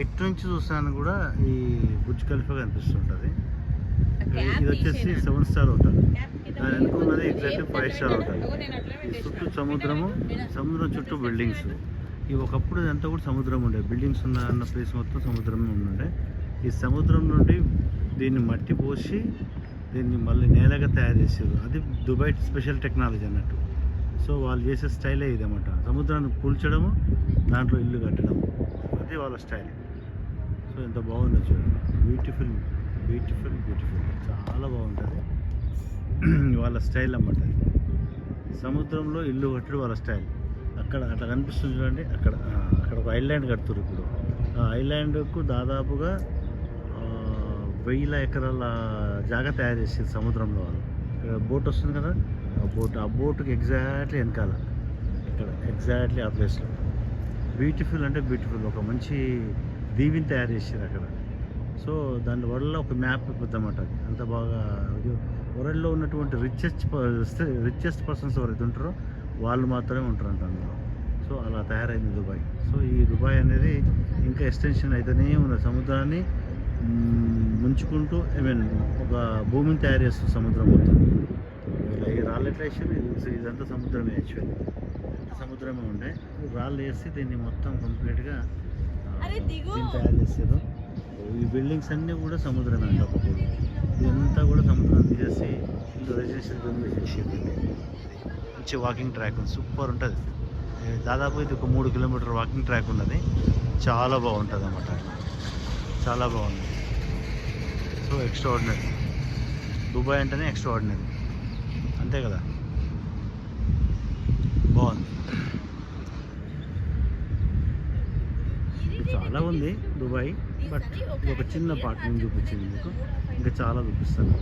ఎటు నుంచి చూస్తాను కూడా ఈ బుర్జ్ ఖలీఫా కనిపిస్తుంటుంది. ఇది వచ్చేసి 7 స్టార్ హోటల్. దాని అనుకున్నది ఎగ్జాక్ట్లీ 5 స్టార్ హోటల్. చుట్టూ సముద్రం చుట్టూ బిల్డింగ్స్. ఇవి ఒకప్పుడు ఇదంతా కూడా సముద్రం ఉండే, బిల్డింగ్స్ అన్న ప్లేస్ మొత్తం సముద్రం ఉండే. ఈ సముద్రం నుండి దీన్ని మట్టి పోసి దీన్ని మళ్ళీ నేలగా తయారు చేసారు. అది దుబాయ్ స్పెషల్ టెక్నాలజీ అన్నట్టు. సో వాళ్ళు చేసే స్టైలే ఇదన్నమాట, సముద్రాన్ని కూల్చడము, దాంట్లో ఇల్లు కట్టడం, అది వాళ్ళ స్టైల్. సో ఎంత బాగుందో చూడండి, బ్యూటిఫుల్ బ్యూటిఫుల్ బ్యూటిఫుల్, చాలా బాగుంటుంది వాళ్ళ స్టైల్ అన్నమాట. సముద్రంలో ఇల్లు కట్టడం వాళ్ళ స్టైల్. అక్కడ అట్లా కనిపిస్తుంది చూడండి, అక్కడ ఒక ఐలాండ్ కడుతున్నారు. ఇప్పుడు ఆ ఐలాండ్కు దాదాపుగా 1000 ఎకరాల జాగా తయారు చేసేది సముద్రంలో వాళ్ళు. ఇక్కడ బోట్ వస్తుంది కదా, ఆ బోటుకి ఎగ్జాక్ట్లీ వెనకాల, ఇక్కడ ఎగ్జాక్ట్లీ ఆ ప్లేస్లో బ్యూటిఫుల్ అంటే బ్యూటిఫుల్, ఒక మంచి దీవిని తయారు చేసారు అక్కడ. సో దాని వల్ల ఒక మ్యాప్ ఇప్పుద్దన్నమాట. అది అంత బాగా వరల్డ్లో ఉన్నటువంటి రిచెస్ట్ పర్సన్స్ ఎవరైతే ఉంటారో వాళ్ళు మాత్రమే ఉంటారంట అందులో. సో అలా తయారైంది దుబాయ్. సో ఈ దుబాయ్ అనేది ఇంకా ఎక్స్టెన్షన్ అయితేనే ఉన్నది, సముద్రాన్ని ముంచుకుంటూ ఒక భూమిని తయారు చేస్తుంది సముద్రం మొత్తం. ఇలా ఈ రాళ్ళు ఎట్లా వేసి ఇదంతా సముద్రమే, యాక్చువల్లీ సముద్రమే ఉండే. రాళ్ళు వేసి దీన్ని మొత్తం కంప్లీట్గా దీన్ని తయారు చేసారు. ఈ బిల్డింగ్స్ అన్నీ కూడా సముద్రమే అంట. ఒకప్పుడు ఇదంతా కూడా సముద్రం తీసేసి ఇల్లు రెసిడెన్షియల్ జోన్ చేసి మంచి వాకింగ్ ట్రాక్ ఉంది, సూపర్ ఉంటుంది. దాదాపు ఇది ఒక 3 కిలోమీటర్ వాకింగ్ ట్రాక్ ఉన్నది, చాలా బాగుంటుంది అన్నమాట, చాలా బాగుంది. సో ఎక్స్ట్రా ఆర్డినరీ, దుబాయ్ అంటేనే ఎక్స్ట్రా ఆర్డినరీ, అంతే కదా, బాగుంది. చాలా ఉంది దుబాయ్, బట్ ఒక చిన్న పార్ట్ నేను చూపించింది మీకు, ఇంకా చాలా చూపిస్తాను.